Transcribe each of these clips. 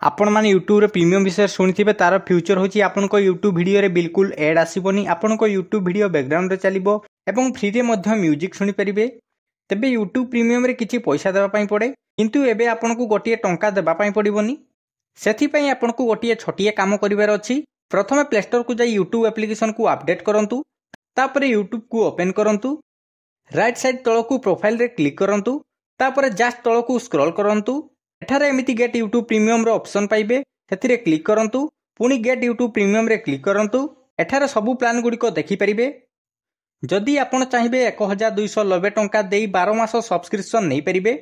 आपण मैंने YouTube premium विषय शुणी तार फ्यूचर होची आपन को यूट्यूब वीडियो रे बिल्कुल एड आसीबोनी आपन को यूट्यूब वीडियो बैकग्राउंड रे चलिबो एवं फ्री रे मध्य म्यूजिक शुणी परिबे। तेबे यूट्यूब प्रीमियम रे किछि पैसा देबा पई पड़े किंतु एबे आपन को गोटिए टंका देबा पई पड़िबोनी। सेथि पई आपन को गोटिए छोटिए काम करिवार अछि। प्रथमे प्ले स्टोर को जाई यूट्यूब एप्लिकेशन को अपडेट करंतु, तापरे यूट्यूब को ओपन करंतु, राइट साइड तळकू प्रोफाइल रे क्लिक करंतु, तापरे जस्ट तळकू स्क्रॉल करंतु। एठारे एमिति गेट यूट्यूब प्रीमियम रो ऑप्शन पाइबे, सेथिरे क्लिक करंतु, पुनी गेट यूट्यूब प्रीमियम रे क्लिक करंतु। एठारे सबु प्लान गुडी को देखि परिबे। जदि आपण चाहिबे 1290 टंका देई 12 मास सब्सक्रिप्शन नै परिबे,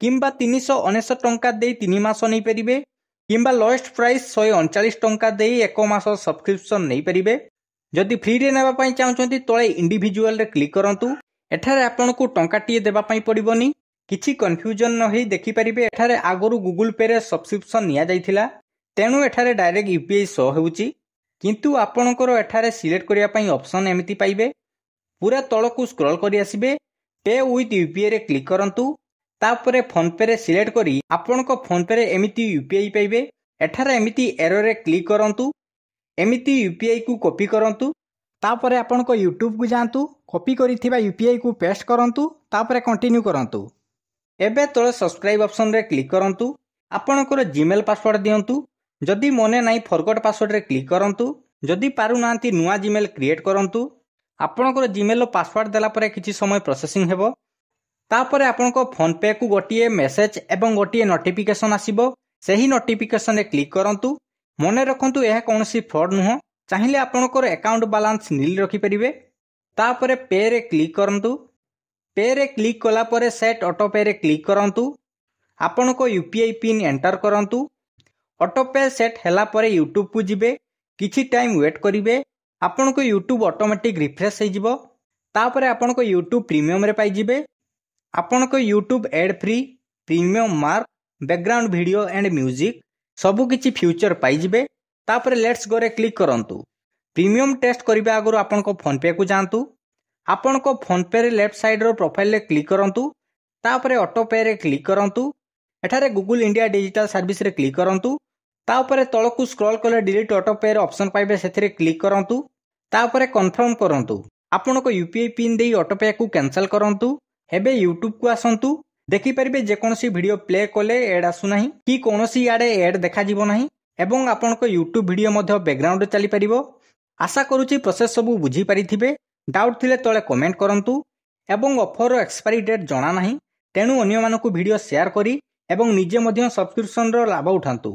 किंबा 399 टंका देई 3 मास नै परिबे, किंबा लोएस्ट प्राइस 139 टंका देई 1 मास सब्सक्रिप्शन नै परिबे। जदि फ्री रे नेबा पई चाहउछंती तळे इंडिविजुअल रे क्लिक करंतु। एठारे आपण को टंका टिए देबा पई पड़िबोनी। किछि कन्फ्यूजन न होई देखि परिबे एठारे आगरु गूगल पे रे सब्सक्रिप्शन निया जाइथिला, तेनु एठारे डायरेक्ट यूपीआई शो हेउची। किंतु आपणकर एठारे सिलेक्ट करिया पई ऑप्शन एमिति पाइबे। पूरा तळकू स्क्रॉल करि आसीबे, पे विथ यूपीआई रे क्लिक करंतु, तापरे फोन पे रे सिलेक्ट करी आपणको फोन पे रे एमिति यूपीआई पाइबे। एठारे एमिति एरर रे क्लिक करंतु, एमिति यूपीआई को कॉपी करंतु, तापरे आपणको यूट्यूब को जांतु, कॉपी करिथिबा यूपीआई को पेस्ट करंतु, तापरे कंटिन्यू करंतु। एबे तळे सब्सक्राइब ऑप्शन रे क्लिक करंतु, आपणकर जीमेल पासवर्ड दियंतु। जदि मने नाही फॉरगॉट पासवर्ड रे क्लिक करंतु। जदि पारु नांती नुआ जीमेल क्रिएट करंतु। आपणकर जीमेल रो पासवर्ड देला परे किछि समय प्रोसेसिंग हेबो। तापरे आपणको फोन पे को गोटिए मेसेज एवं गोटिए नोटिफिकेशन आसीबो, सेही नोटिफिकेशन रे क्लिक करंतु। मने रखंतु एहा कोनोसी फ्रॉड नुह, चाहिले आपणकर अकाउंट बैलेंस नील रखि परिबे। तापरे पे रे क्लिक करंतु। पे रे क्लिक कला परे सेट ऑटो पे रे क्लिक करंतु। आपन को यूपीआई पिन एंटर करंतु। ऑटो पे सेट हैला परे यूट्यूब को जिबे, किछि टाइम वेट करिवे। आपन को यूट्यूब ऑटोमेटिक रिफ्रेश हे जिवो। तापरे आपन को यूट्यूब प्रीमियम रे पाई जिबे। आपन को YouTube ad free, premium mark, background video and music सबु किछि फ्यूचर पाई जिबे। तापरे लेट्स गो रे क्लिक करंतु। प्रीमियम टेस्ट करिबा आगरो आपन को फोन पे को जांतु। आपन को फोन पे रे लेफ्ट साइड रो प्रोफाइल रे क्लिक करंतु, तापरे ऑटो पे रे क्लिक करंतु। एठारे गूगल इंडिया डिजिटल सर्विस रे क्लिक करंतु। तापरे तळकू स्क्रॉल कले डिलीट ऑटो पे रे ऑप्शन पाइबे, सेथिरे क्लिक करंतु। तापरे कंफर्म करंतु। आपन को यूपीआई पिन देई ऑटो पे को कैंसिल करंतु। हेबे यूट्यूब को आसंतु। देखि परिबे जे कोनोसी वीडियो प्ले कोले एड आसु नाही कि कोनोसी आडे एड देखा जिवो नाही एवं आपन को यूट्यूब वीडियो मध्य बैकग्राउंड रे चली परिबो। आशा करूची प्रोसेस सब बुझी परिथिबे। डाउट थिले तळे कमेंट करंतु एवं ऑफर रो एक्सपायरी डेट जणा नाही, तेनु अन्य मानकु वीडियो शेयर करी एवं निजे मध्य सब्सक्रिप्शन रो लाभ उठांतु।